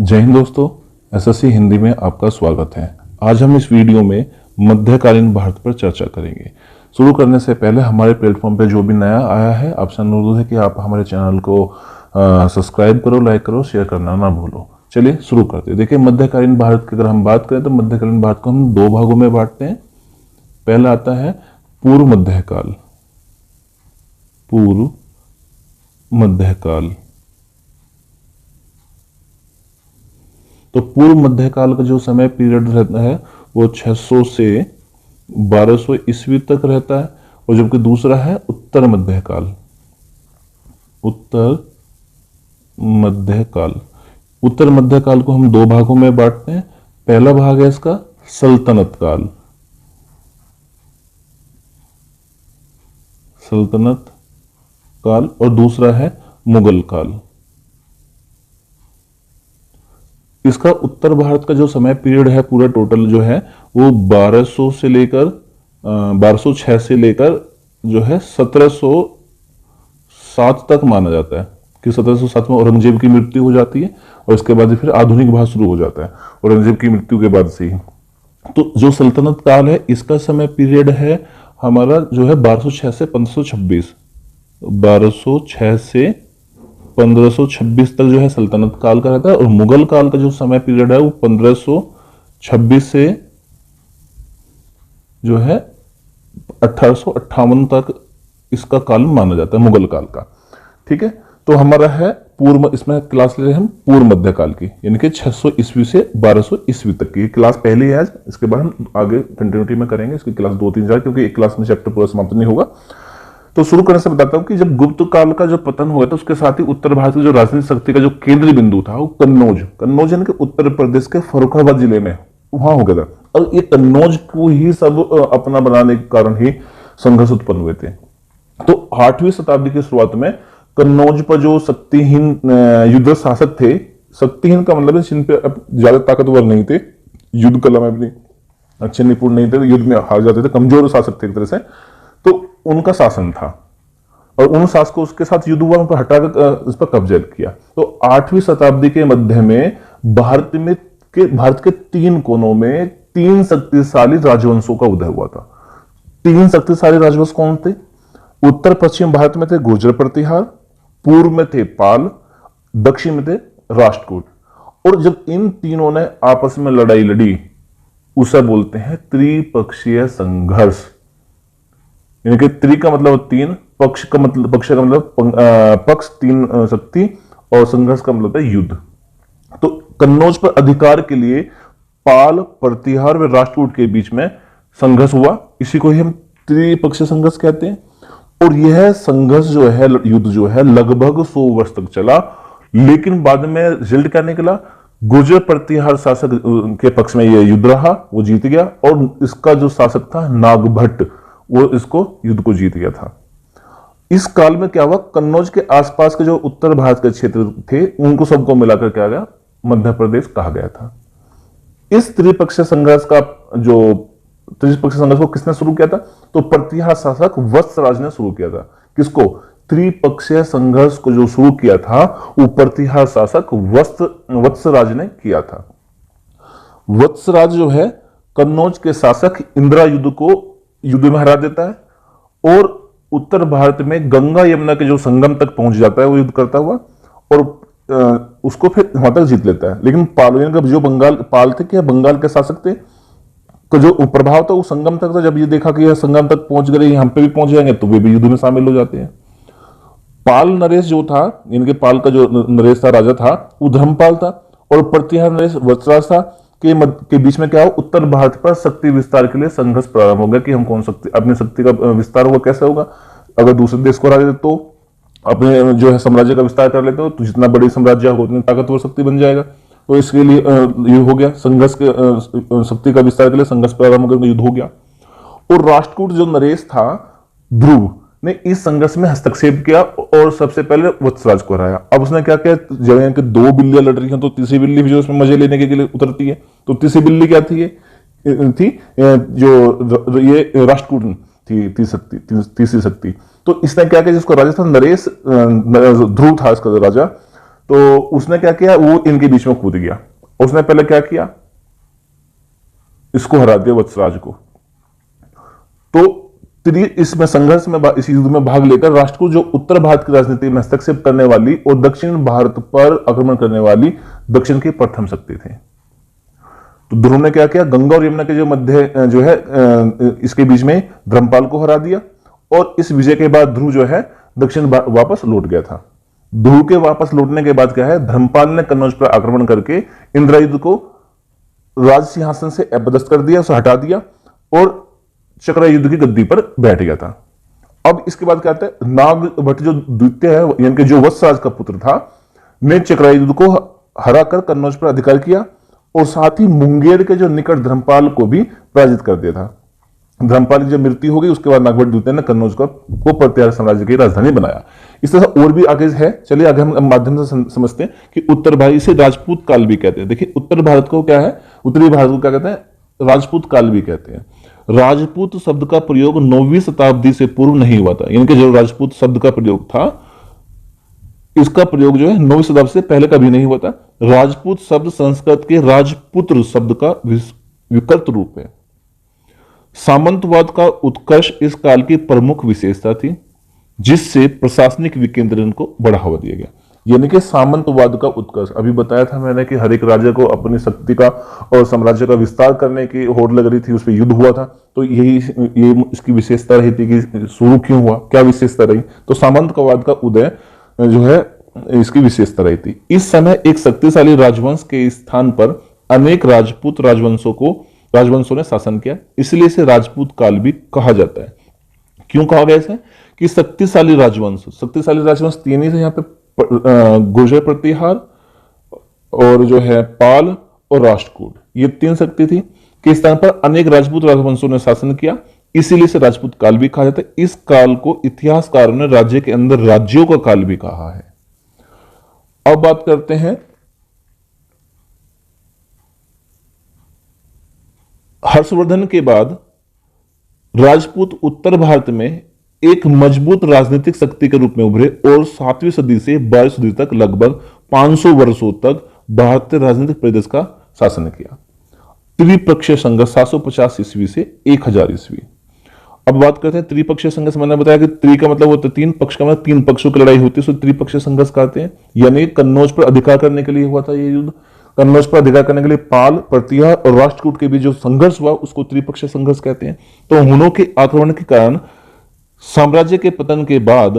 जय हिंद दोस्तों, एसएससी हिंदी में आपका स्वागत है। आज हम इस वीडियो में मध्यकालीन भारत पर चर्चा करेंगे। शुरू करने से पहले हमारे प्लेटफॉर्म पे जो भी नया आया है, आपसे अनुरोध है कि आप हमारे चैनल को सब्सक्राइब करो, लाइक करो, शेयर करना ना भूलो। चलिए शुरू करते हैं। देखिए, मध्यकालीन भारत की अगर हम बात करें तो मध्यकालीन भारत को हम दो भागों में बांटते हैं। पहला आता है पूर्व मध्यकाल। पूर्व मध्यकाल। तो पूर्व मध्यकाल का जो समय पीरियड रहता है वो 600 से 1200 ईस्वी तक रहता है, और जबकि दूसरा है उत्तर मध्यकाल। उत्तर मध्यकाल। उत्तर मध्यकाल को हम दो भागों में बांटते हैं। पहला भाग है इसका सल्तनत काल। सल्तनत काल। और दूसरा है मुगल काल। इसका उत्तर भारत का जो समय पीरियड है पूरा टोटल जो है वो 1200 से लेकर 1206 से लेकर जो है 1707 तक माना जाता है कि 1707 में औरंगजेब की मृत्यु हो जाती है, और इसके बाद फिर आधुनिक भारत शुरू हो जाता है औरंगजेब की मृत्यु के बाद से ही। तो जो सल्तनत काल है इसका समय पीरियड है हमारा जो है 1206 से 1526। 1206 से 1526 तक जो है सल्तनत काल का रहता है, और मुगल काल का जो समय पीरियड है वो 1526 से जो है 1858 तक इसका काल माना जाता है, मुगल काल का। ठीक है, तो हमारा है पूर्व, इसमें क्लास ले रहे हैं हम पूर्व मध्यकाल की, यानी कि 600 ईस्वी से 1200 ईस्वी तक की क्लास पहली है आज। इसके बाद हम आगे कंटिन्यूटी में करेंगे इसकी क्लास 2-3 क्योंकि एक क्लास में चैप्टर पूरा समाप्त नहीं होगा। तो शुरू करने से बताता हूं कि जब गुप्त काल का जो पतन हुआ था उसके साथ ही उत्तर भारत की जो राजनीतिक शक्ति का जो केंद्रीय बिंदु था वो कन्नौज यानी कि उत्तर प्रदेश के फर्रुखाबाद जिले में वहां हो गया था। और ये कन्नौज को ही सब अपना बनाने के कारण ही संघर्ष उत्पन्न हुए थे। तो 8वीं शताब्दी की शुरुआत में कन्नौज पर जो शक्तिहीन युद्ध शासक थे, शक्तिहीन का मतलब जिन पे ज्यादा ताकतवर नहीं थे, युद्ध कला में भी अच्छे निपुण नहीं थे, युद्ध में हार जाते थे, कमजोर शासक थे एक तरह से, तो उनका शासन था और उन शासकों उसके साथ युद्ध हुआ, उन पर हटाकर इस पर कब्जा किया। तो 8वीं शताब्दी के मध्य में भारत के 3 कोनों में 3 शक्तिशाली राजवंशों का उदय हुआ था। 3 शक्तिशाली राजवंश कौन थे? उत्तर पश्चिम भारत में थे गुर्जर प्रतिहार, पूर्व में थे पाल, दक्षिण में थे राष्ट्रकूट। और जब इन तीनों ने आपस में लड़ाई लड़ी उसे बोलते हैं त्रिपक्षीय संघर्ष। यानी कि त्रि का मतलब 3, पक्ष का मतलब पक्ष 3 शक्ति, और संघर्ष का मतलब है युद्ध। तो कन्नौज पर अधिकार के लिए पाल, प्रतिहार व राष्ट्रकूट के बीच में संघर्ष हुआ। इसी को ही हम त्रिपक्षीय संघर्ष कहते हैं। और यह संघर्ष जो है, युद्ध जो है, लगभग 100 वर्ष तक चला। लेकिन बाद में रिजल्ट क्या निकला? गुर्जर प्रतिहार शासक के पक्ष में यह युद्ध रहा, वो जीत गया, और इसका जो शासक था नागभट्ट, वो इसको युद्ध को जीत गया था। इस काल में क्या हुआ? कन्नौज के आसपास के जो उत्तर भारत के क्षेत्र थे उनको सबको मिलाकर क्या गया? मध्य प्रदेश कहा गया था। इस त्रिपक्षीय संघर्ष को किसने शुरू किया था? तो प्रतिहार शासक वत्सराज ने शुरू किया था। किसको? त्रिपक्षीय संघर्ष को जो शुरू किया था वो प्रतिहार शासक वत्सराज ने किया था। वत्सराज जो है कन्नौज के शासक इंदिरा युद्ध में हरा देता है, और उत्तर भारत में गंगा यमुना के जो संगम तक पहुंच जाता है वो युद्ध करता हुआ, और उसको फिर वहां तक जीत लेता है। लेकिन पाल का जो पाल थे, क्या बंगाल के शासक थे, तो जो प्रभाव था वो संगम तक था। जब ये देखा कि यह संगम तक पहुंच गए, हम पे भी पहुंच जाएंगे, तो वे भी युद्ध में शामिल हो जाते हैं। पाल नरेश जो था, इनके पाल का जो नरेश था, राजा था, वो धर्मपाल था, और प्रतिहार नरेश वत्सराज था। के बीच में क्या हो? उत्तर भारत पर शक्ति विस्तार के लिए संघर्ष प्रारंभ हो गया कि हम अपनी शक्ति का विस्तार होगा, कैसे होगा? अगर दूसरे देश को हरा देते तो अपने जो है साम्राज्य का विस्तार कर लेते हो, तो जितना बड़ी साम्राज्य होगा उतनी ताकतवर शक्ति बन जाएगा। तो इसके लिए ये हो गया संघर्ष के, शक्ति का विस्तार के लिए संघर्ष प्रारंभ होकर युद्ध हो गया। और राष्ट्रकूट जो नरेश था, ध्रुव ने इस संघर्ष में हस्तक्षेप किया और सबसे पहले वत्सराज को हराया। अब उसने क्या किया? जब कि 2 बिल्लियां लड़ रही हैं तो तीसरी बिल्ली भी जो उसमें मजे लेने के लिए उतरती है, तो तीसरी बिल्ली क्या थी? जो ये राष्ट्रकूट थी, तीसरी शक्ति। तो इसने क्या किया? जिसको राजा था नरेश, ध्रुव था इसका राजा, तो उसने क्या किया, वो इनके बीच में कूद गया। उसने पहले क्या किया, इसको हरा दिया, वत्सराज को। तो इसमें संघर्ष में, इस युद्ध में भाग लेकर राष्ट्रकूट जो उत्तर भारत की राजनीति में हस्तक्षेप करने वाली और दक्षिण भारत पर आक्रमण करने वाली दक्षिण की प्रथम शक्ति थी। तो ध्रुव ने क्या किया, गंगा और यमुना के जो मध्य जो है इसके बीच में धर्मपाल को हरा दिया, और इस विजय के बाद ध्रुव जो है दक्षिण वापस लौट गया था। ध्रुव के वापस लौटने के बाद क्या है, धर्मपाल ने कन्नौज पर आक्रमण करके इंद्रयुध को राज सिंहासन से अपदस्थ कर दिया, उसे हटा दिया और चक्र युद्ध की गद्दी पर बैठ गया था। अब इसके बाद क्या आता है, नागभट्ट जो द्वितीय है, यानी कि जो वत्सराज का पुत्र था, ने चक्रयुद्ध को हराकर कन्नौज पर अधिकार किया और साथ ही मुंगेर के जो निकट धर्मपाल को भी पराजित कर दिया था। धर्मपाल की जब मृत्यु हो गई उसके बाद नागभट्ट द्वितीय ने कन्नौज को प्रतिहार साम्राज्य की राजधानी बनाया। इस तरह और भी आगे है, चलिए आगे हम माध्यम से समझते हैं कि उत्तर भारत, इसे राजपूत काल भी कहते हैं। देखिए उत्तर भारत को क्या है, उत्तरी भारत को क्या कहते हैं, राजपूत काल भी कहते हैं। राजपूत शब्द का प्रयोग 9वीं शताब्दी से पूर्व नहीं हुआ था, यानी कि जो राजपूत शब्द का प्रयोग था, इसका प्रयोग जो है 9वीं शताब्दी से पहले कभी नहीं हुआ था। राजपूत शब्द संस्कृत के राजपुत्र शब्द का विकृत रूप है। सामंतवाद का उत्कर्ष इस काल की प्रमुख विशेषता थी, जिससे प्रशासनिक विकेंद्रीकरण को बढ़ावा दिया गया। यानी कि सामंतवाद का उत्कर्ष, अभी बताया था मैंने कि हर एक राज्य को अपनी शक्ति का और साम्राज्य का विस्तार करने की होड़ लग रही थी, उस पर युद्ध हुआ था। तो ये इसकी विशेषता रही थी कि शुरू क्यों हुआ, क्या विशेषता रही, तो सामंतवाद का उदय जो है इसकी विशेषता रही थी। इस समय एक शक्तिशाली राजवंश के स्थान पर अनेक राजपूत राजवंशों ने शासन किया, इसलिए इसे राजपूत काल भी कहा जाता है। क्यों कहा गया इसे, कि शक्तिशाली राजवंश तीन ही थे यहाँ पे, गुर्जर प्रतिहार और जो है पाल और राष्ट्रकूट, ये तीन शक्ति थी के स्थान पर अनेक राजपूत राजवंशों ने शासन किया, इसीलिए इसे राजपूत काल भी कहा जाता है। इस काल को इतिहासकारों ने राज्य के अंदर राज्यों का काल भी कहा है। अब बात करते हैं हर्षवर्धन के बाद राजपूत उत्तर भारत में एक मजबूत राजनीतिक शक्ति के रूप में उभरे और 7वीं सदी से 12वीं सदी तक लगभग 500 वर्षों तक भारतीय राजनीतिक प्रदेश का शासन किया। त्रिपक्षीय संघर्ष 750 ईस्वी से 1000 ईस्वी। अब बात करते हैं त्रिपक्षीय संघर्ष। मैंने बताया कि त्रि का मतलब होता है तीन, पक्ष का मतलब तीन पक्षों की लड़ाई होती है, तो त्रिपक्षीय संघर्ष कहते हैं। यानी कन्नौज पर अधिकार करने के लिए हुआ था ये युद्ध। कन्नौज पर अधिकार करने के लिए पाल, प्रतिहार और राष्ट्रकूट के बीच जो संघर्ष हुआ उसको त्रिपक्षीय संघर्ष कहते हैं। तो हुनों के आक्रमण के कारण साम्राज्य के पतन के बाद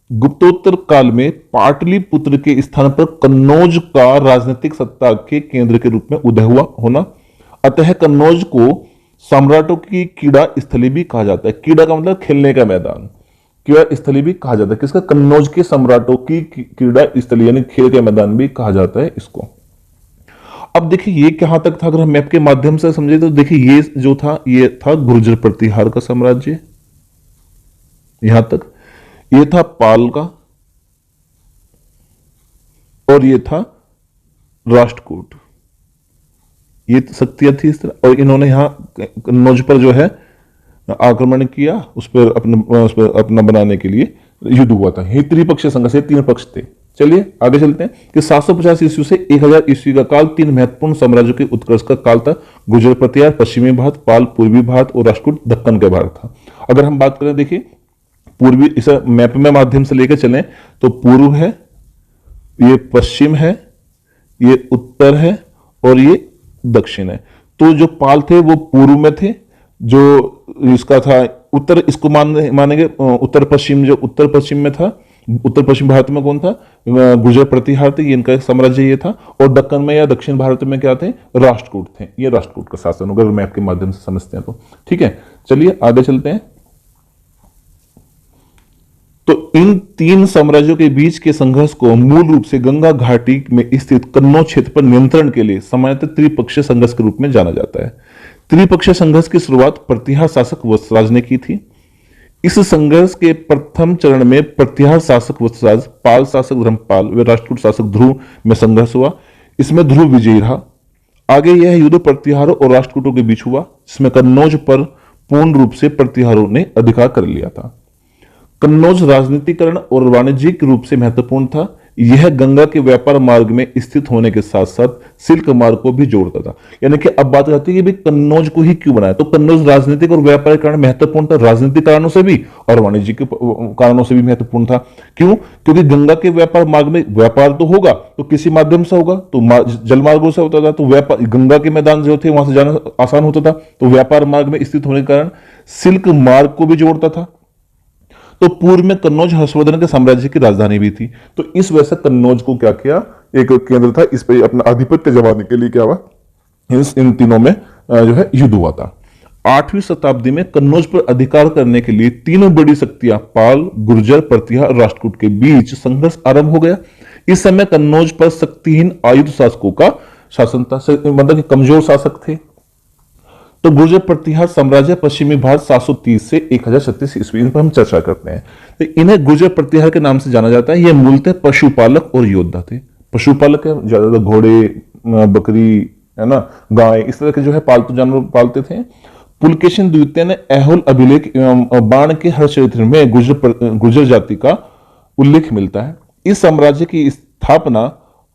गुप्तोत्तर काल में पाटलिपुत्र के स्थान पर कन्नौज का राजनीतिक सत्ता के केंद्र के रूप में उदय हुआ होना। अतः कन्नौज को सम्राटों की क्रीड़ा स्थली भी कहा जाता है। क्रीड़ा का मतलब खेलने का मैदान, क्रीड़ा स्थली भी कहा जाता है किसका, कन्नौज के सम्राटों की क्रीड़ा स्थली यानी खेल के मैदान भी कहा जाता है इसको। अब देखिए ये कहां तक था, अगर हम मैप के माध्यम से समझे तो देखिए ये जो था ये था गुर्जर प्रतिहार का साम्राज्य, यहां तक ये था पाल का और ये था राष्ट्रकूट, ये शक्तियां थी इस तरह। और इन्होंने यहां कन्नौज पर जो है आक्रमण किया, उस पर अपना बनाने के लिए युद्ध हुआ था। ये त्रिपक्षीय संघर्ष, तीन पक्ष थे। चलिए आगे चलते हैं कि 750 ईस्वी से 1000 ईस्वी का काल तीन महत्वपूर्ण साम्राज्यों के उत्कर्ष का काल था। गुर्जर प्रतिहार पश्चिमी भारत, पाल पूर्वी भारत और राष्ट्रकूट दक्कन के भारत था। अगर हम बात करें देखिए पूर्वी, इस मैप में माध्यम से लेकर चलें तो पूर्व है, ये पश्चिम है, ये उत्तर है और ये दक्षिण है। तो जो पाल थे वो पूर्व में थे, जो इसका था उत्तर, इसको मानेंगे उत्तर पश्चिम, जो उत्तर पश्चिम में था, उत्तर पश्चिम भारत में कौन था, गुर्जर प्रतिहार थे, इनका साम्राज्य ये था। और दक्कन में या दक्षिण भारत में क्या थे, राष्ट्रकूट थे। ये राष्ट्रकूट का शासन होगा, मैप के माध्यम से समझते हैं तो ठीक है। चलिए आगे चलते हैं। तो इन तीन साम्राज्यों के बीच के संघर्ष को मूल रूप से गंगा घाटी में स्थित कन्नौज क्षेत्र पर नियंत्रण के लिए सामान्यतः त्रिपक्षीय संघर्ष के रूप में जाना जाता है। त्रिपक्षीय संघर्ष की शुरुआत प्रतिहार शासक वत्सराज ने की थी। इस संघर्ष के प्रथम चरण में प्रतिहार शासक वत्सराज, पाल शासक धर्मपाल व राष्ट्रकूट शासक ध्रुव में संघर्ष हुआ। इसमें ध्रुव विजयी रहा। आगे यह युद्ध प्रतिहारों और राष्ट्रकूटों के बीच हुआ, जिसमें कन्नौज पर पूर्ण रूप से प्रतिहारों ने अधिकार कर लिया था। कन्नौज राजनीतिकरण और वाणिज्यिक रूप से महत्वपूर्ण था। यह गंगा के व्यापार मार्ग में स्थित होने के साथ साथ सिल्क मार्ग को भी जोड़ता था। यानी कि अब बात आती है कि भाई कन्नौज को ही क्यों बनाया, तो कन्नौज राजनीतिक और व्यापारिक कारण महत्वपूर्ण था, राजनीतिक कारणों से भी और वाणिज्यिक कारणों से भी महत्वपूर्ण था। क्यों? क्योंकि गंगा के व्यापार मार्ग में व्यापार तो होगा तो किसी माध्यम से होगा, तो जल मार्गों से होता था, तो व्यापार गंगा के मैदान जो थे वहां से जाना आसान होता था, तो व्यापार मार्ग में स्थित होने के कारण सिल्क मार्ग को भी जोड़ता था। तो पूर्व में कन्नौज हर्षवर्धन के साम्राज्य की राजधानी भी थी, तो इस वजह से कन्नौज को क्या किया, एक केंद्र था, इस पर अपना आधिपत्य जमाने के लिए क्या हुआ, इन तीनों में जो है युद्ध हुआ था। 8वीं शताब्दी में कन्नौज पर अधिकार करने के लिए तीनों बड़ी शक्तियां पाल, गुर्जर, प्रतिहार और राष्ट्रकूट के बीच संघर्ष आरंभ हो गया। इस समय कन्नौज पर शक्तिहीन आयुध शासकों का शासन था, मतलब कि कमजोर शासक थे। तो गुर्जर प्रतिहार साम्राज्य पश्चिमी भारत 730 से 1036 ईस्वी, इन पर हम चर्चा करते हैं। तो इन्हें गुर्जर प्रतिहार के नाम से जाना जाता है। ये मूलतः पशुपालक और योद्धा थे। पशुपालक है, ज्यादातर घोड़े, बकरी, है ना, गाय, इस तरह के जो है पालतू जानवर पालते थे। पुलकेशिन द्वितीय ने ऐहोल अभिलेख एवं बाण के हर चरित्र में गुर्जर जाति का उल्लेख मिलता है। इस साम्राज्य की स्थापना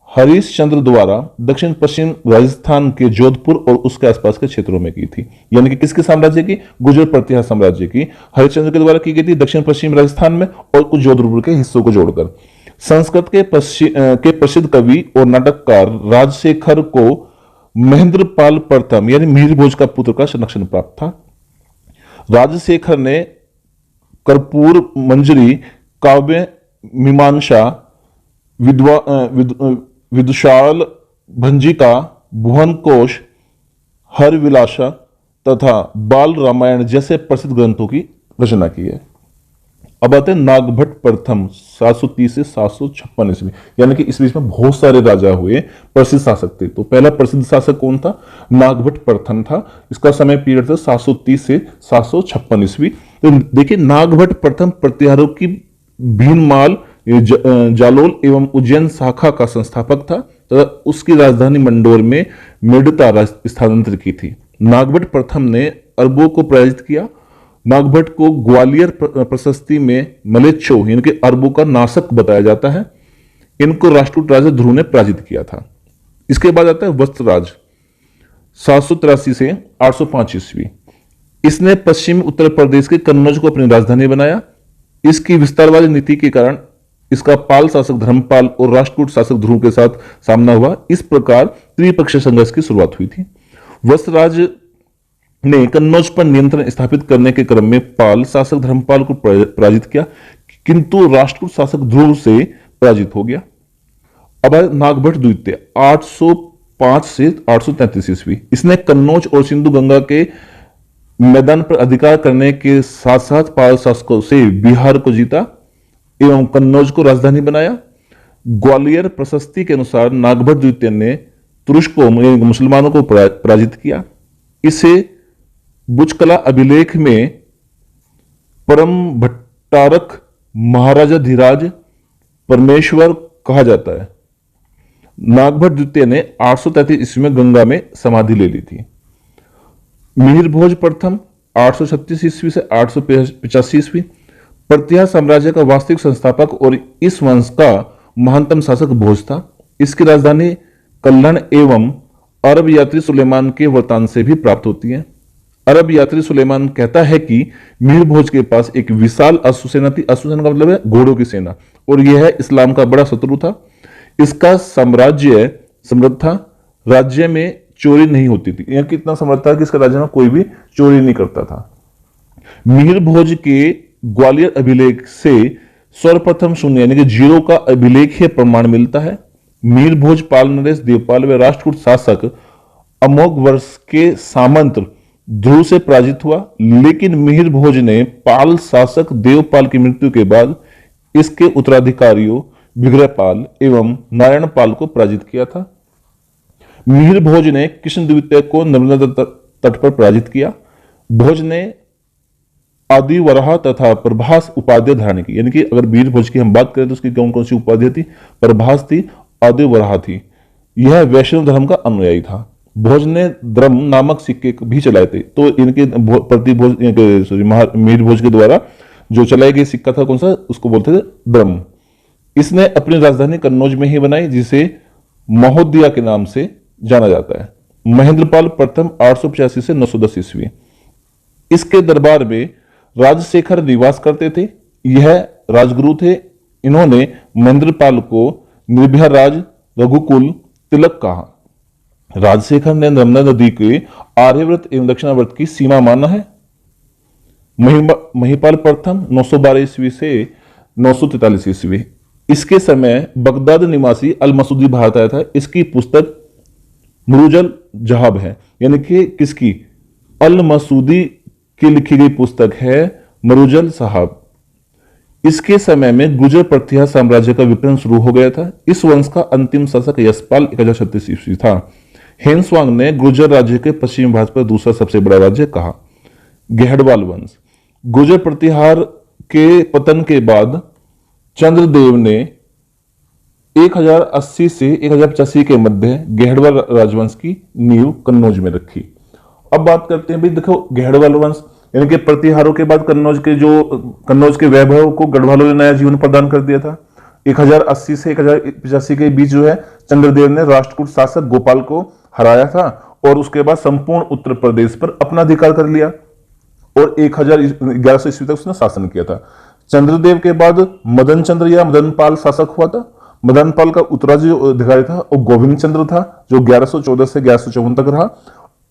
हरिश्चंद्र द्वारा दक्षिण पश्चिम राजस्थान के जोधपुर और उसके आसपास के क्षेत्रों में की थी। यानी कि किसके साम्राज्य की? गुर्जर प्रतिहार साम्राज्य की हरिश्चंद्र के द्वारा की गई थी दक्षिण पश्चिम राजस्थान में और कुछ जोधपुर के हिस्सों को जोड़कर। संस्कृत के प्रसिद्ध कवि और नाटककार राजशेखर को महेंद्रपाल प्रथम यानी मिहिर भोज का पुत्र का संरक्षण प्राप्त था। राजशेखर ने कर्पूर मंजरी, काव्य मीमांसा, विदुषाल भंजिका, भुवन कोश, हर विलासा तथा बाल रामायण जैसे प्रसिद्ध ग्रंथों की रचना की है। अब आते हैं नागभट्ट प्रथम 730 से 756 ईस्वी, यानी कि इस बीच में बहुत सारे राजा हुए, प्रसिद्ध शासक थे। तो पहला प्रसिद्ध शासक कौन था? नागभट्ट प्रथम था। इसका समय पीरियड था 730 से 756 ईस्वी। तो देखिए, नागभट्ट प्रथम प्रतिहारों की भीनमाल, जालोल एवं उज्जैन शाखा का संस्थापक था तथा उसकी राजधानी मंडोर में मेड़ता स्थानांतरित की थी। नागभट्ट प्रथम ने अरबों को पराजित किया। नागभट्ट को ग्वालियर प्रशस्ति में मलेच्छो यानी कि अरबों का नाशक बताया जाता है। इनको राष्ट्रकूट राजा ध्रुव ने पराजित किया था। इसके बाद आता है वत्सराज 783 से 805 ईस्वी। इसने पश्चिमी उत्तर प्रदेश के कन्नौज को अपनी राजधानी बनाया। इसकी विस्तारवादी नीति के कारण इसका पाल शासक धर्मपाल और राष्ट्रकूट शासक ध्रुव के साथ सामना हुआ। इस प्रकार त्रिपक्षीय संघर्ष की शुरुआत हुई थी। वत्सराज ने कन्नौज पर नियंत्रण स्थापित करने के क्रम में पाल शासक धर्मपाल को पराजित किया, किंतु राष्ट्रकूट शासक ध्रुव से पराजित हो गया। अब नागभट्ट द्वितीय 805 से 833 ईस्वी। इसने कन्नौज और सिंधु गंगा के मैदान पर अधिकार करने के साथ साथ पाल शासकों से बिहार को जीता एवं कन्नौज को राजधानी बनाया। ग्वालियर प्रशस्ति के अनुसार नागभट्ट द्वितीय ने तुरुष्कों मुसलमानों को पराजित किया। इसे बुचकला अभिलेख में परम भट्टारक महाराजा धीराज परमेश्वर कहा जाता है। नागभट्ट द्वितीय ने 833 ईस्वी में गंगा में समाधि ले ली थी। मिहिर भोज प्रथम 836 ईस्वी से 885 ईस्वी प्रतिहार साम्राज्य का वास्तविक संस्थापक और इस वंश का महानतम शासक भोज था। इसकी राजधानी कल्हण एवं अरब यात्री सुलेमान के वृत्तांत से भी प्राप्त होती है। अरब यात्री सुलेमान कहता है कि मिहिर भोज के पास एक विशाल अश्वसेना थी। अश्वसेना का मतलब है घोड़ों की सेना, और यह इस्लाम का बड़ा शत्रु था। इसका साम्राज्य समृद्ध था, राज्य में चोरी नहीं होती थी। यह कितना समृद्ध था कि इसका राज्य में कोई भी चोरी नहीं करता था। मिहिर भोज के ग्वालियर अभिलेख से सर्वप्रथम शून्य यानी कि जीरो का अभिलेखीय प्रमाण मिलता है। मिहिर भोज पाल नरेश देवपाल व राष्ट्रकूट शासक अमोघ वर्ष के सामंत ध्रुव से पराजित हुआ, लेकिन मिहिर भोज ने पाल शासक देवपाल की मृत्यु के बाद इसके उत्तराधिकारियों विग्रहपाल एवं नारायण पाल को पराजित किया था। मिहिर भोज ने कृष्ण द्वितीय को नर्मदा तट पर पराजित किया। भोज ने आदि वराह तथा प्रभास उपाधि धारण की, यानी कि अगर मिहिर भोज की हम बात करें तो उसकी कौन कौन सी उपाधि थी? प्रभास थी, आदि वराह थी। यह वैष्णव धर्म का अनुयायी था। भोज ने द्रम नामक सिक्के भी चलाए थे। तो इनके प्रति भोज मिहिर भोज के द्वारा जो चलाए गए सिक्का था कौन सा? उसको बोलते थे द्रम। इसने अपनी राजधानी कन्नौज में ही बनाई, जिसे महोदया के नाम से जाना जाता है। महेंद्रपाल प्रथम 885 से 910 ईस्वी। इसके दरबार में राजशेखर निवास करते थे। यह राजगुरु थे। इन्होंने महेंद्रपाल को निर्भया राज रघुकुल तिलक कहा। राजशेखर ने नर्मदा नदी के आर्यव्रत एवं दक्षिणावर्त की सीमा माना है। महिपाल प्रथम 912 ईस्वी से 943 ईस्वी। इसके समय बगदाद निवासी अल मसूदी भारत आया था। इसकी पुस्तक मुरुजल जहाब है, यानी कि किसकी? अल मसूदी की लिखी गई पुस्तक है मरुजल साहब। इसके समय में गुर्जर प्रतिहा साम्राज्य का विपरण शुरू हो गया था। इस वंश का अंतिम शासक यशपाल 1036 ईस्वी था। हेन्सवांग ने गुर्जर राज्य के पश्चिमी भाग पर दूसरा सबसे बड़ा राज्य कहा। गहडवाल वंश। गुर्जर प्रतिहार के पतन के बाद चंद्रदेव ने 1080 से 1085 के मध्य गहडवाल राजवंश की नींव कन्नौज में रखी। अब बात करते हैं भाई, देखो गहडवाल वंश यानी कि प्रतिहारों के बाद कन्नौज के वैभव को गढ़वालों ने नया जीवन प्रदान कर दिया था। 1080 से 1085 के बीच जो है चंद्रदेव ने राष्ट्रकूट शासक गोपाल को हराया था और उसके बाद संपूर्ण उत्तर प्रदेश पर अपना अधिकार कर लिया और 1100 ईस्वी तक उसने शासन किया था। चंद्रदेव के बाद मदन चंद्र या मदनपाल शासक हुआ था। मदनपाल का उत्तराधिकारी जो अधिकारी था वो गोविंद चंद्र था, जो 1114 से 1154 तक रहा।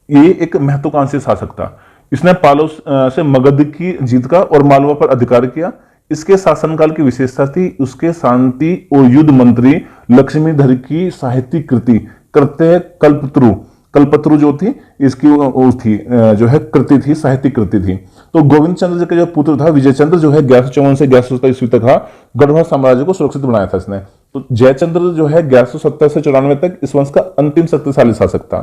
ये एक महत्वाकांक्षी शासक था। इसने पालों से मगध की जीत का और मालवा पर अधिकार किया। इसके शासनकाल की विशेषता थी उसके शांति और युद्ध मंत्री लक्ष्मीधर की साहित्यिक कृति कृत्य कल्पत्रु जो थी इसकी थी जो है कृति थी, साहित्यिक कृति थी। तो गोविंद चंद्र के जो पुत्र था विजय चंद्र जो है 1154 से 1170 ईस्वी तक रहा। गढ़वा साम्राज्य को सुरक्षित बनाया था इसने। तो जयचंद्र जो है 1170 से 94 तक इस वंश का अंतिम शक्तिशाली शासक था।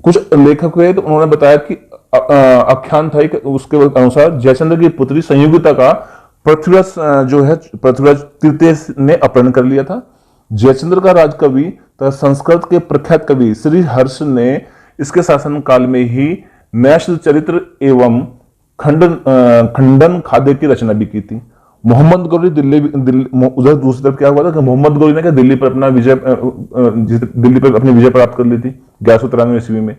कुछ लेखक हुए तो उन्होंने बताया कि आख्यान था कि उसके अनुसार जयचंद्र की पुत्री संयोगिता का पृथ्वीराज तृतीय ने अपहरण कर लिया था। जयचंद्र का राजकवि तथा संस्कृत के प्रख्यात कवि श्री हर्ष ने इसके शासनकाल में ही नैश चरित्र एवं खंडन खाद्य की रचना भी की थी। मोहम्मद गौरी उधर दूसरी तरफ क्या हुआ था कि मोहम्मद गौरी ने दिल्ली पर अपनी विजय प्राप्त कर ली थी 1193 ईस्वी में।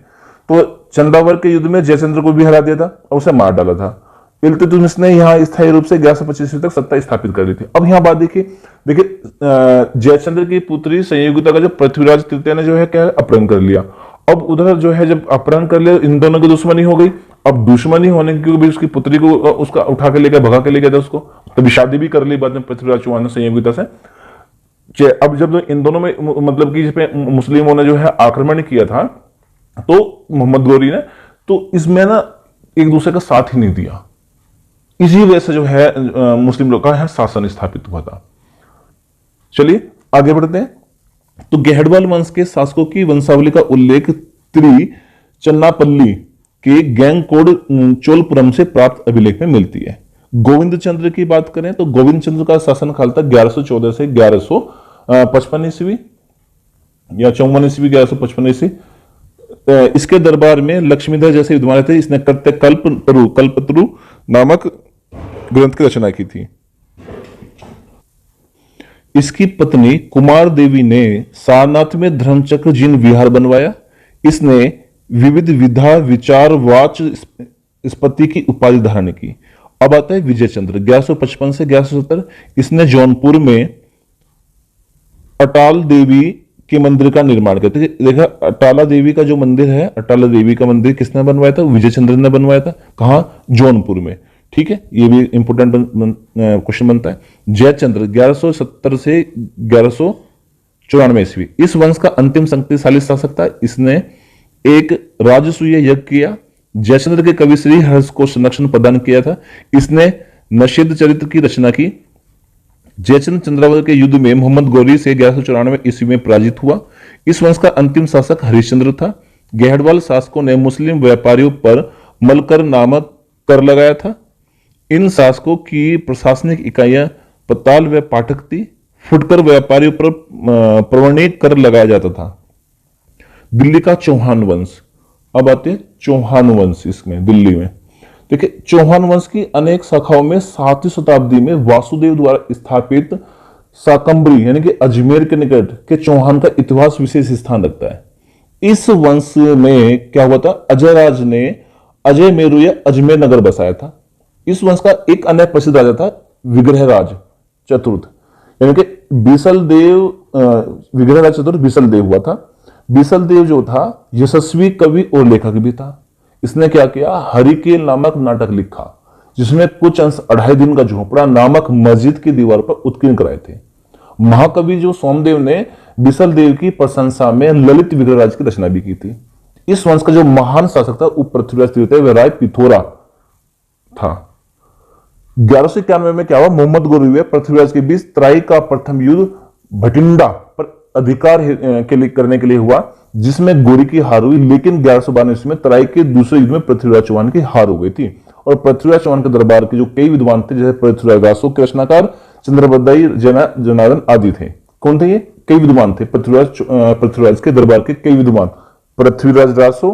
तो चंदावर के युद्ध में जयचंद्र को भी हरा दिया था और उसे मार डाला था। इल्तुतमिश ने यहाँ स्थायी रूप से 1125 तक सत्ता स्थापित कर ली थी। अब यहाँ बात देखिए जयचंद्र की पुत्री संयोगिता का जो पृथ्वीराज तृतीय ने जो है क्या अपहरण कर लिया। अब उधर जो है जब अपहरण कर लिया इन दोनों की दुश्मनी हो गई। अब दुश्मनी होने की भी उसकी पुत्री को उसका उठा के लेकर भगा के ले गया था उसको, तभी शादी भी कर ली बाद में पृथ्वीराज चौहान ने संयोगिता से। अब जब इन दोनों में मतलब कि मुस्लिमों ने जो है आक्रमण किया था तो मोहम्मद गौरी ने तो इसमें ना एक दूसरे का साथ ही नहीं दिया। इसी वजह से जो है मुस्लिम लोग का है शासन स्थापित हुआ था। चलिए आगे बढ़ते हैं। तो गहडवाल वंश के शासकों की वंशावली का उल्लेख चन्नापल्ली के गैंगकोड चोलपुरम से प्राप्त अभिलेख में मिलती है। गोविंद चंद्र की बात करें तो गोविंद चंद्र का शासनकाल था 1114 से 1155 ईस्वी या 54 ईस्वी 1155 ईस्वी। इसके दरबार में लक्ष्मीधर जैसे विद्वान थे। इसने कल्पत्रु नामक ग्रंथ की रचना की थी। इसकी पत्नी कुमार देवी ने सारनाथ में धर्मचक्र जिन विहार बनवाया। इसने विविध विधा विचार वाच स्पति की उपाधि धारण की। अब आता है विजय चंद्र 1155 से 1170। इसने जौनपुर में अटाल देवी के मंदिर का निर्माण किया। देखा अटाला देवी का जो मंदिर है, अटाला देवी का मंदिर किसने बनवाया था? विजय चंद्र ने बनवाया था। कहां? जौनपुर में। ठीक है, ये भी इंपोर्टेंट क्वेश्चन बनता है। जयचंद्र 1170 से 1194 ईस्वी इस वंश का अंतिम शक्तिशाली शासक था। इसने एक राजसूय यज्ञ किया। जयचंद्र के कवि श्री हर्ष को संरक्षण प्रदान किया था। इसने नशिद चरित्र की रचना की। जयचंद्र चंद्रावत के युद्ध में मोहम्मद गौरी से 1194 ईस्वी में पराजित हुआ। इस वंश का अंतिम शासक हरिश्चंद्र था। गहडवाल शासकों ने मुस्लिम व्यापारियों पर मलकर नामक कर लगाया था। इन शासकों की प्रशासनिक इकाइयां पताल व पाठक थी। फुटकर व्यापारियों पर प्रवणिक कर लगाया जाता था। दिल्ली का चौहान वंश। अब आते हैं चौहान वंश। इसमें दिल्ली में देखिए चौहान वंश की अनेक शाखाओं में 7वीं शताब्दी में वासुदेव द्वारा स्थापित शाकंभरी यानी कि अजमेर के निकट के चौहान का इतिहास विशेष स्थान रखता है। इस वंश में क्या हुआ था, अजयराज ने अजय मेरु या अजमेर नगर बसाया था। इस वंश का एक अन्य प्रसिद्ध राजा था विग्रहराज चतुर्थ, यानी कि बीसल देव, विग्रहराज चतुर्थ बीसल देव हुआ था। बीसल देव जो था यशस्वी कवि और लेखक भी था। इसने क्या किया, हरिकेल नामक नाटक लिखा जिसमें कुछ अंश 2.5 दिन का झोपड़ा नामक मस्जिद की दीवार पर उत्कीर्ण कराए थे। महाकवि जो सोमदेव ने बीसल देव की प्रशंसा में ललित विग्रहराज की रचना भी की थी। इस वंश का जो महान शासक था उप पृथ्वीराज तृतीय वह राय पिथोरा था। 1191 में क्या हुआ, मोहम्मद गोरी व पृथ्वीराज के बीच तराई का प्रथम युद्ध भटिंडा पर अधिकार करने के लिए हुआ, जिसमें गोरी की हार हुई। लेकिन 1192 ईस्वी में तराई के दूसरे युद्ध में पृथ्वीराज चौहान की हार हो गई थी और पृथ्वीराज चौहान के दरबार के जो कई विद्वान थे, जैसे पृथ्वीराज रासो के रचनाकार चंद्रबदाई जनार्दन आदि थे। कौन थे ये? कई विद्वान थे। पृथ्वीराज के दरबार के कई विद्वान, पृथ्वीराज रासो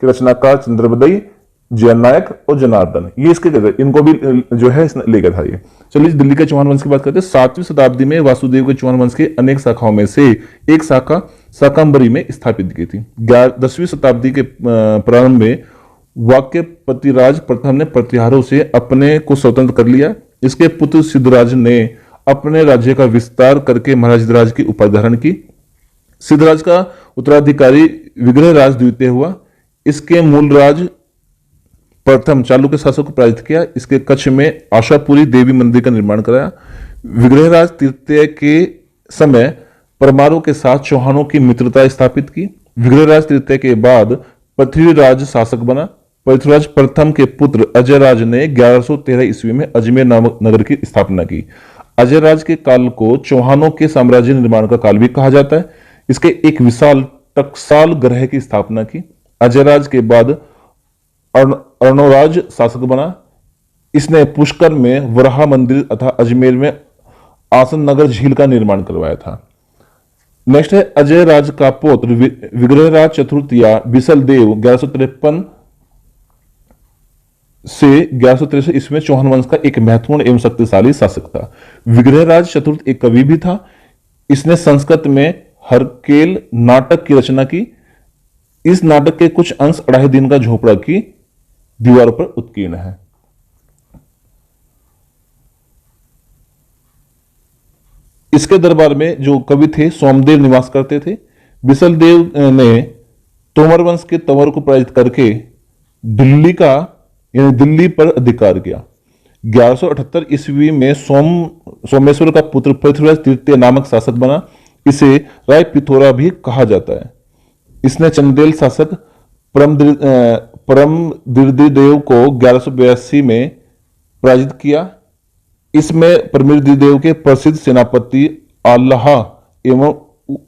के रचनाकार चंद्रबदाई, जयनायक और जनार्दन, ये इसके इनको भी जो है इसने लेकर था ये। चलिए दिल्ली के चौहान वंश की बात करते हैं। 7वीं शताब्दी में वासुदेव के चौहान वंश की अनेक शाखाओं में से एक शाखा शाकंभरी में स्थापित की थी। 10वीं शताब्दी के प्रारंभ में वाक्यपतिराज प्रथम ने प्रतिहारों से अपने को स्वतंत्र कर लिया। इसके पुत्र सिद्धराज ने अपने राज्य का विस्तार करके महाराज राज की उपाधि धारण की। सिद्धराज का उत्तराधिकारी विग्रहराज द्वितीय हुआ। इसके मूल राज प्रथम चालुक्य शासक को पराजित किया। इसके कच्छ में आशापुरी देवी मंदिर का निर्माण कराया। विग्रहराज तृतीय के समय परमारों के साथ चौहानों की मित्रता स्थापित की। विग्रहराज तृतीय के बाद पृथ्वीराज शासक बना। पृथ्वीराज प्रथम के पुत्र अजयराज ने 1113 ईस्वी में अजमेर नामक नगर की स्थापना की। अजयराज के काल को चौहानों के साम्राज्य निर्माण का काल भी कहा जाता है। इसके एक विशाल टकसाल ग्रह की स्थापना की। अजयराज के बाद अर्णोराज शासक बना। इसने पुष्कर में वराह मंदिर तथा अजमेर में आसन नगर झील का निर्माण करवाया था। नेक्स्ट है अजय राज का पौत्र विग्रहराज चतुर्थ या बिसल देव 1153 से 1163 ईस्वी में चौहान वंश का एक महत्वपूर्ण एवं शक्तिशाली शासक था। विग्रहराज चतुर्थ एक कवि भी था। इसने संस्कृत में हरकेल नाटक की रचना की। इस नाटक के कुछ अंश 2.5 दिन का झोपड़ा की दीवार पर उत्कीर्ण है। इसके दरबार में जो कवि थे सोमदेव निवास करते थे। बिसल देव ने तोमर वंश के तंवर को पराजित करके दिल्ली पर अधिकार किया। 1178 ईस्वी में सोमेश्वर का पुत्र पृथ्वीराज तृतीय नामक शासक बना। इसे राय पिथोरा भी कहा जाता है। इसने चंदेल शासक परमदिर्देव को 1182 में पराजित किया। इसमें परमदिर्देव के प्रसिद्ध सेनापति आल्हा एवं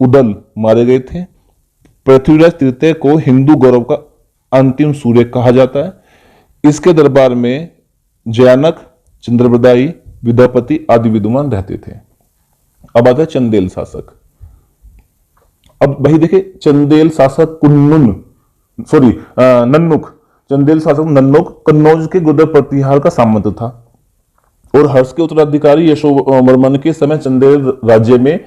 उदल मारे गए थे। पृथ्वीराज तृतीय को हिंदू गौरव का अंतिम सूर्य कहा जाता है। इसके दरबार में जयानक, चंद्रबदाई, विद्यापति आदि विद्वान रहते थे। अब आता है चंदेल शासक। अब भाई देखिए, चंदेल शासक नन्नुक, चंदेल शासक नन्नुक कन्नौज के गुर्दर प्रतिहार का सामंत था और हर्ष के उत्तराधिकारी यशोवर्मन के समय चंदेल राज्य में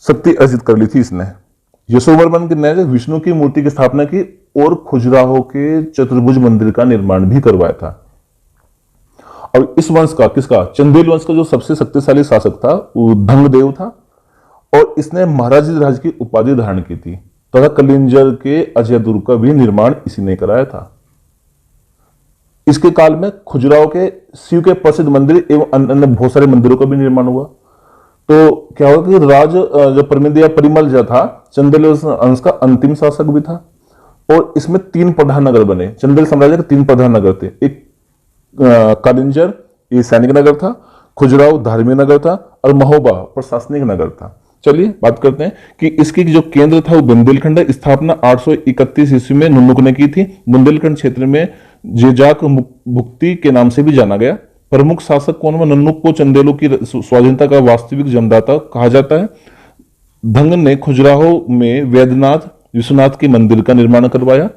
शक्ति अर्जित कर ली थी। इसने यशोवर्मन ने विष्णु की मूर्ति की स्थापना की और खजुराहो के चतुर्भुज मंदिर का निर्माण भी करवाया था। और इस वंश का चंदेल वंश का जो सबसे शक्तिशाली शासक था वो धंगदेव था और इसने महाराज राज की उपाधि धारण की थी तथा कलिंजर के अजय दुर्ग का भी निर्माण इसी ने कराया था। इसके काल में खजुराहो के शिव के प्रसिद्ध मंदिर एवं अन्य बहुत सारे मंदिरों का भी निर्माण हुआ। तो क्या हुआ कि राज जो परिमल जो था चंदेल वंश का अंतिम शासक भी था और इसमें 3 प्रधान नगर बने। चंदेल साम्राज्य के 3 प्रधान नगर थे। एक कालिंजर ये सैनिक नगर था, खजुराहो धार्मिक नगर था और महोबा प्रशासनिक नगर था। चलिए बात करते हैं कि इसकी जो केंद्र था वो बुंदेलखंड है। स्थापना 831 ईस्वी में नुन्नुक ने की थी। बुंदेलखंड क्षेत्र में जेजाक भुक्ति के नाम से भी जाना गया। प्रमुख शासक कौन हुआ? नन्नुक को चंदेलों की स्वाधीनता का वास्तविक जन्मदाता कहा जाता है। धंग ने खजुराहो में वैद्यनाथ विश्वनाथ के मंदिर का निर्माण करवाया।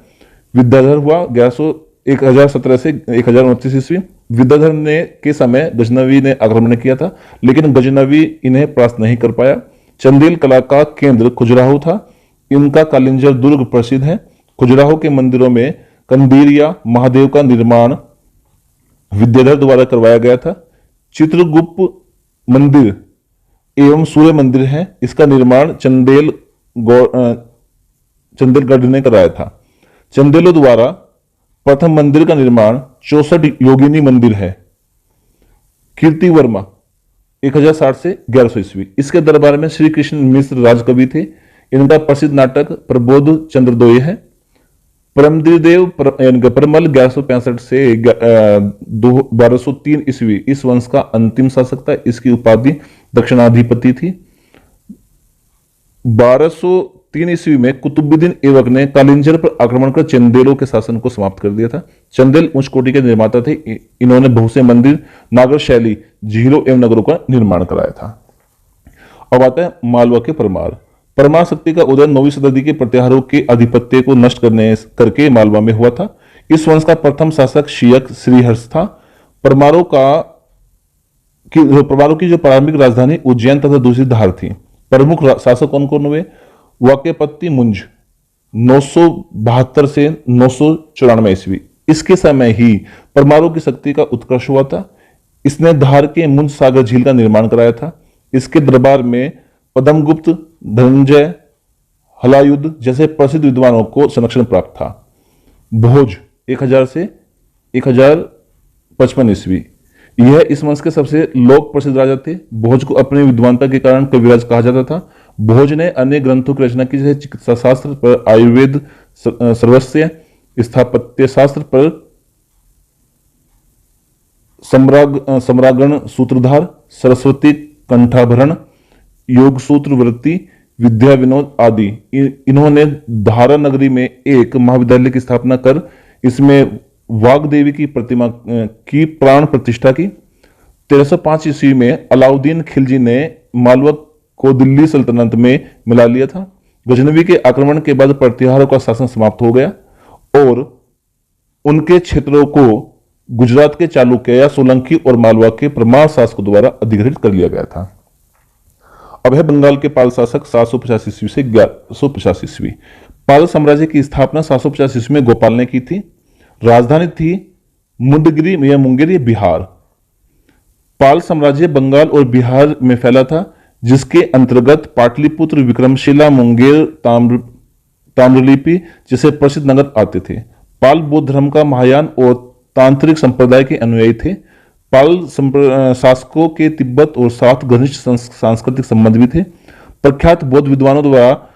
विद्याधर हुआ 1017 से 1029 ईस्वी। विद्याधर ने के समय गजनवी ने आक्रमण किया था, लेकिन गजनवी इन्हें परास्त नहीं कर पाया। चंदेल कला का केंद्र खजुराहो था। इनका कालिंजर दुर्ग प्रसिद्ध है। खजुराहो के मंदिरों में कंदीरिया महादेव का निर्माण विद्याधर द्वारा करवाया गया था। चित्रगुप्त मंदिर एवं सूर्य मंदिर है, इसका निर्माण चंदेलगढ़ ने कराया था। चंदेलों द्वारा प्रथम मंदिर का निर्माण 64 योगिनी मंदिर है। कीर्ति वर्मा 1060 से 1100 ईस्वी, इसके दरबार में श्री कृष्ण मिश्र राजकवि थे। इनका प्रसिद्ध नाटक प्रबोध चंद्रदोय है। परमद्रिदेव परमल 1165 से 1203 ईस्वी इस वंश का अंतिम शासक था। इसकी उपाधि दक्षिणाधिपति थी। 1203 ईस्वी में कुतुबुद्दीन ऐबक ने कालिंजर पर आक्रमण कर चंदेलों के शासन को समाप्त कर दिया था। चंदेल उच्च कोटि के निर्माता थे। इन्होंने बहुत से मंदिर, नागर शैली, झीलों एवं नगरों का निर्माण कराया था। अब आता है मालवा के परमार। परमार शक्ति का उदय 9वीं शताब्दी के प्रत्याहारों के आधिपत्य को नष्ट करके मालवा में हुआ था। इस वंश का प्रथम शासक शियक श्रीहर्ष था। परमारों की जो प्रारंभिक राजधानी उज्जैन तथा दूसरी धार थी। प्रमुख शासक कौन कौन हुए? वाक्यपत्ति मुंज 972 से 994 ईस्वी, इसके समय ही परमारों की शक्ति का उत्कर्ष हुआ था। इसने धार के मुंज सागर झील का निर्माण कराया था। इसके दरबार में पद्मगुप्त, धनंजय, हलायुद्ध जैसे प्रसिद्ध विद्वानों को संरक्षण प्राप्त था। भोज 1000 से 1055 ईस्वी, यह इस वंश के सबसे लोक प्रसिद्ध राजा थे। भोज को अपनी विद्वानता के कारण कविराज कहा जाता था। भोज ने अनेक ग्रंथों की रचना की, जैसे चिकित्सा शास्त्र पर आयुर्वेद सर्वस्व, स्थापत्य शास्त्र पर सम्रागण सूत्रधार, सरस्वती कंठाभरण, योग सूत्र वृत्ति, विद्या विनोद आदि। इन्होंने धारा नगरी में एक महाविद्यालय की स्थापना कर इसमें वाग्देवी की प्रतिमा की प्राण प्रतिष्ठा की। 1305 ईस्वी में अलाउद्दीन खिलजी ने मालवा को दिल्ली सल्तनत में मिला लिया था। गजनवी के आक्रमण के बाद प्रतिहारों का शासन समाप्त हो गया और उनके क्षेत्रों को गुजरात के चालुक्य या सोलंकी और मालवा के परमार शासकों द्वारा अधिग्रहित कर लिया गया था। अब है बंगाल के पाल शासक 750 ईस्वी से 1150 ईस्वी। पाल साम्राज्य की स्थापना 750 ईस्वी में गोपाल ने की थी। राजधानी थी मुंडगिरी या मुंगेर, बिहार। पाल साम्राज्य बंगाल और बिहार में फैला था, जिसके अंतर्गत पाटलिपुत्र, विक्रमशिला, मुंगेर, ताम्रलिपि जैसे प्रसिद्ध नगर आते थे। पाल बौद्ध धर्म का महायान और तांत्रिक संप्रदाय के अनुयायी थे। पाल शासकों के तिब्बत और साथ घनिष्ठ सांस्कृतिक संबंध भी थे। प्रख्यात बौद्ध विद्वानों द्वारा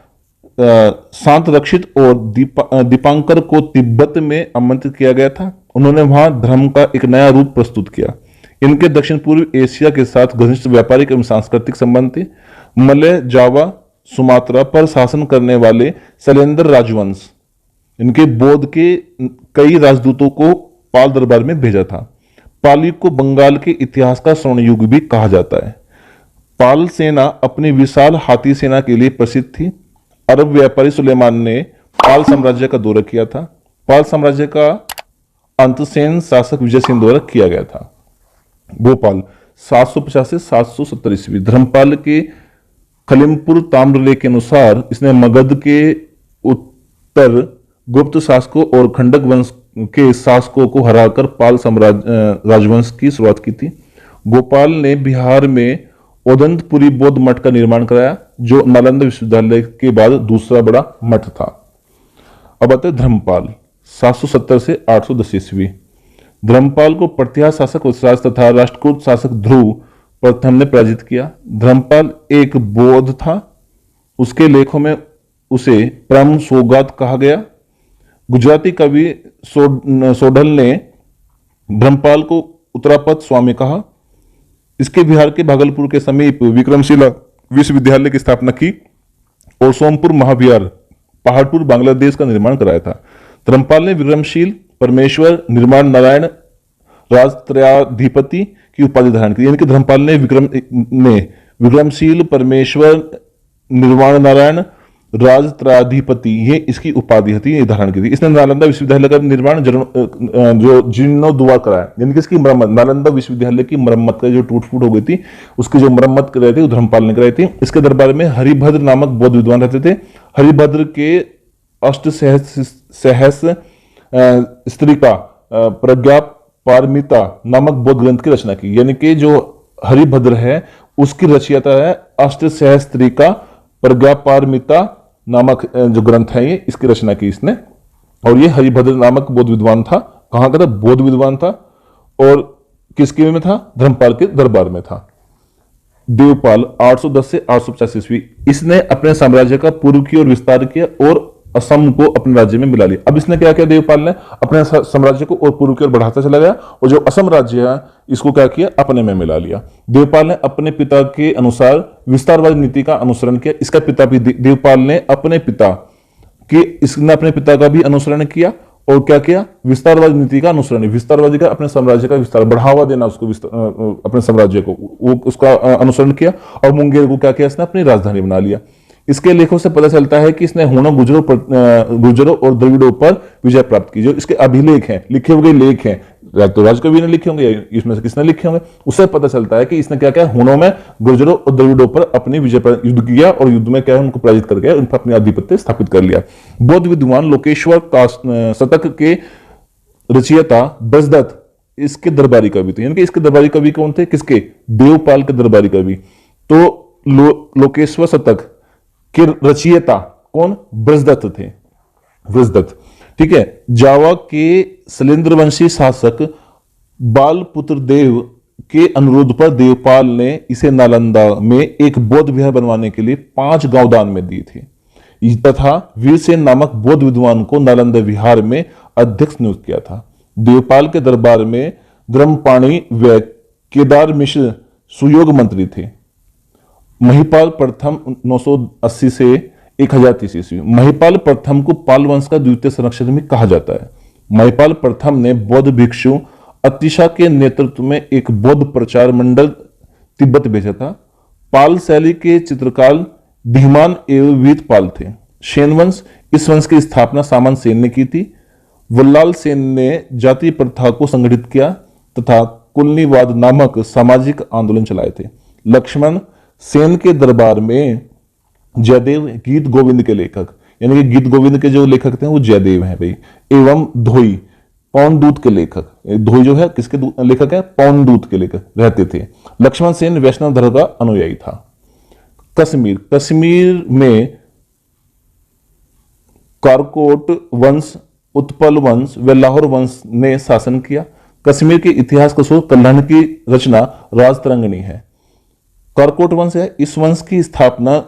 शांत रक्षित और दीपांकर को तिब्बत में आमंत्रित किया गया था। उन्होंने वहां धर्म का एक नया रूप प्रस्तुत किया। इनके दक्षिण पूर्व एशिया के साथ घनिष्ठ व्यापारिक एवं सांस्कृतिक संबंध थे। मलय, जावा, सुमात्रा पर शासन करने वाले शैलेंद्र राजवंश, इनके बौद्ध के कई राजदूतों को पाल दरबार में भेजा था। पाली को बंगाल के इतिहास का स्वर्ण युग भी कहा जाता है। पाल सेना अपनी विशाल हाथी सेना के लिए प्रसिद्ध थी। अरब व्यापारी सुलेमान ने पाल साम्राज्य का दौरा किया था। पाल साम्राज्य का अंत सेन शासक विजय सिंह द्वारा किया गया था। भोपाल 750 से 770 ईस्वी। धर्मपाल के खलिमपुर ताम्रलेख के अनुसार इसने मगध के उत्तर गुप्त शासकों और खंडक वंश के शासकों को हराकर पाल राजवंश की शुरुआत की थी। गोपाल ने बिहार में ओदंतपुरी बौद्ध मठ का निर्माण कराया, जो नालंदा विश्वविद्यालय के बाद दूसरा बड़ा मठ था। अब आते हैं धर्मपाल 770 से 810 ईस्वी। धर्मपाल को प्रतिहार शासक वत्सराज तथा राष्ट्रकूट शासक ध्रुव प्रथम ने पराजित किया। धर्मपाल एक बौद्ध था। उसके लेखों में उसे परम सौगात कहा गया। गुजराती कवि सोढल ने धर्मपाल को उत्तरापद स्वामी कहा। इसके बिहार के भागलपुर के समीप विक्रमशिला विश्वविद्यालय की स्थापना की और सोमपुर महाविहार पहाड़पुर बांग्लादेश का निर्माण कराया था। धर्मपाल ने विक्रमशील, परमेश्वर, निर्माण नारायण, राजत्रयाधिपति की उपाधि धारण की। यानी कि धर्मपाल ने विक्रमशील, परमेश्वर, निर्वाण नारायण राजत्राधिपति, ये इसकी उपाधि थी, ये धारण की थी। इसने नालंदा विश्वविद्यालय का निर्माण जो जीर्णोद्धार कराया, यानी कि इसकी मरम्मत, नालंदा विश्वविद्यालय की मरम्मत का जो टूट फूट हो गई थी उसकी जो मरम्मत कराई थी धर्मपाल ने कराई थी। इसके दरबार में हरिभद्र नामक बौद्ध विद्वान रहते थे। हरिभद्र के अष्ट सहस स्त्रिका प्रज्ञा पारमिता नामक बौद्ध ग्रंथ की रचना की, यानी कि जो हरिभद्र है उसकी रचयिता है अष्ट सहस्त्रिका प्रज्ञा पारमिता नामक जो ग्रंथ है, ये इसकी रचना की इसने। और ये हरिभद्र नामक बौद्ध विद्वान था। कहां का था? बौद्ध विद्वान था। और किसके में था? धर्मपाल के दरबार में था। देवपाल 810 से 885 ईस्वी, इसने अपने साम्राज्य का पूर्व की ओर विस्तार किया और असम को अपने राज्य में मिला लिया। अब इसने क्या किया? देवपाल ने अपने साम्राज्य को और पूर्व की ओर बढ़ाता चला गया और जो असम राज्य है इसको क्या किया? अपने में मिला लिया। देवपाल ने अपने पिता के अनुसार विस्तारवादी नीति का अनुसरण किया। इसका पिता भी देवपाल ने अपने पिता का भी अनुसरण किया और क्या किया? विस्तारवादी नीति का अनुसरण, विस्तारवादी का अपने साम्राज्य का विस्तार, बढ़ावा देना उसको, अपने साम्राज्य को, वो उसका अनुसरण किया। और मुंगेर को क्या किया? इसने अपनी राजधानी बना लिया। इसके लेखों से पता चलता है कि इसने हुनों, गुर्जरों और द्रविड़ों पर विजय प्राप्त की। जो इसके अभिलेख हैं, लिखे हुए लेख हैं, तो राजकवि ने लिखे होंगे, इसमें से किसने लिखे होंगे, उससे पता चलता है कि इसने क्या किया? हुनों में, गुर्जरों और द्रविड़ों पर अपनी विजय पर युद्ध किया और युद्ध में क्या है? उनको पराजित करके उन पर अपनी आधिपत्य स्थापित कर लिया। बौद्ध विद्वान लोकेश्वर का शतक के रचयिता ब्रजदत्त इसके दरबारी कवि थे। यानी कि इसके दरबारी कवि कौन थे? किसके? देवपाल के दरबारी कवि। तो लोकेश्वर शतक के रचयिता कौन? ब्रजदत्त थे, ब्रजदत्त। ठीक है। जावा के शैलेंद्रवंशी शासक बालपुत्र देव के अनुरोध पर देवपाल ने इसे नालंदा में एक बौद्ध विहार बनवाने के लिए 5 गांव दान में दी थी तथा वीरसेन नामक बौद्ध विद्वान को नालंदा विहार में अध्यक्ष नियुक्त किया था। देवपाल के दरबार में धर्मपाणि व केदार मिश्र सुयोग मंत्री थे। महिपाल प्रथम 980 से 1030 ईस्वी। महिपाल प्रथम को पाल वंश का द्वितीय संरक्षक भी कहा जाता है। महिपाल प्रथम ने बौद्ध भिक्षु अतिशा के नेतृत्व में एक बौद्ध प्रचार मंडल तिब्बत भेजा था। पाल शैली के चित्रकार धीमान एवं वीतपाल थे। सेन वंश, इस वंश की स्थापना सामंत सेन ने की थी। वल्लाल सेन ने जाति प्रथा को संगठित किया तथा कुलनीवाद नामक सामाजिक आंदोलन चलाए थे। लक्ष्मण सेन के दरबार में जयदेव गीत गोविंद के लेखक, यानी कि गीत गोविंद के जो लेखक थे वो जयदेव हैं भाई, एवं धोई पौनदूत के लेखक, धोई जो है किसके लेखक है? पौनदूत के लेखक रहते थे। लक्ष्मण सेन वैष्णव धर्म का अनुयायी था। कश्मीर, कश्मीर में कारकोट वंश, उत्पल वंश व लाहौर वंश ने शासन किया। कश्मीर के इतिहास का स्रोत कल्याण की रचना राजतरंगिणी है। कारकोट वंश है, इस वंश की स्थापना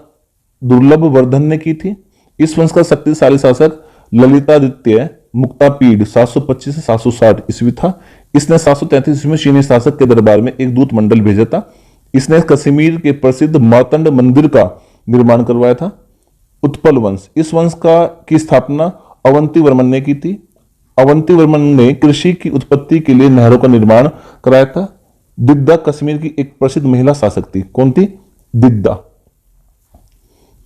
दुर्लभ वर्धन ने की थी। इस वंश का शक्तिशाली शासक ललितादित्य मुक्तापीड 725 से 760 ईस्वी था। इसने 733 ईस्वी में चीनी शासक के दरबार में एक दूत मंडल भेजा था। इसने कश्मीर के प्रसिद्ध मार्तंड मंदिर का निर्माण करवाया था। उत्पल वंश, इस वंश की स्थापना अवंती वर्मन ने की थी। अवंती वर्मन ने कृषि की उत्पत्ति के लिए नहरों का निर्माण कराया था। दिद्दा कश्मीर की एक प्रसिद्ध महिला शासक थी। कौन थी? दिद्दा।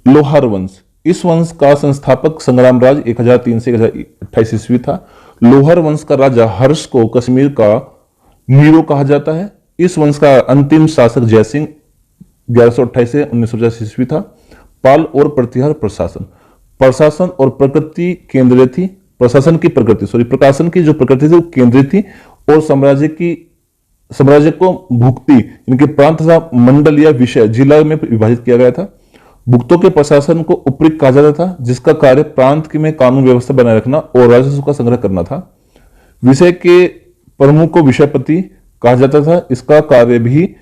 लोहार वंश, इस वंश का संस्थापक संग्रामराज 1003 से 1028 ईस्वी था। लोहार वंश का राजा हर्ष को कश्मीर का मीरो कहा जाता है। इस वंश का अंतिम शासक जयसिंह 1128 से 1950 ईस्वी था। पाल और प्रतिहार प्रशासन, प्रशासन और प्रकृति केंद्रीय थी। प्रशासन की प्रकृति प्रकाशन की जो प्रकृति थी वो केंद्रीय थी और साम्राज्य को भुक्ति, इनके प्रांत तथा मंडल या विषय जिला में विभाजित किया गया था। भुक्तों के प्रशासन को उपरिक कहा जाता था, जिसका कार्य प्रांत में कानून व्यवस्था बनाए रखना और राजस्व का संग्रह करना था। विषय के प्रमुख को विषयपति कहा जाता था। इसका कार्य भी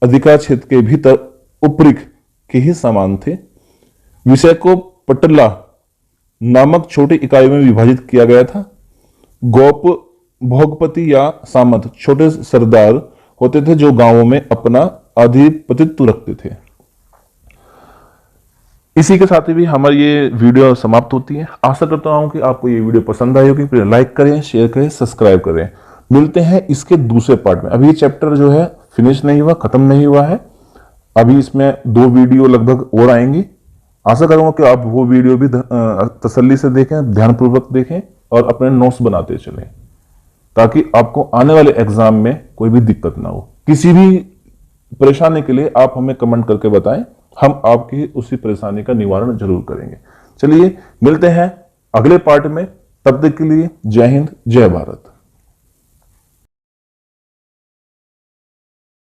अधिकार क्षेत्र के भीतर उपरिक के ही समान थे। विषय को पटला नामक छोटी इकाइयों में विभाजित किया गया था। गोप भोगपति या सामंत छोटे सरदार होते थे जो गांवों में अपना आधिपत्य रखते थे। इसी के साथ ही भी हमारी ये वीडियो समाप्त होती है। आशा करता हूं कि आपको ये वीडियो पसंद आई होगी। लाइक करें, शेयर करें, सब्सक्राइब करें। मिलते हैं इसके दूसरे पार्ट में। अभी ये चैप्टर जो है फिनिश नहीं हुआ, खत्म नहीं हुआ है। अभी इसमें 2 वीडियो लगभग और आएंगी। आशा करूंगा कि आप वो वीडियो भी तसल्ली से देखें, ध्यानपूर्वक देखें और अपने नोट्स बनाते चलें, ताकि आपको आने वाले एग्जाम में कोई भी दिक्कत ना हो। किसी भी परेशानी के लिए आप हमें कमेंट करके बताएं, हम आपकी उसी परेशानी का निवारण जरूर करेंगे। चलिए मिलते हैं अगले पार्ट में, तब तक के लिए जय हिंद, जय भारत।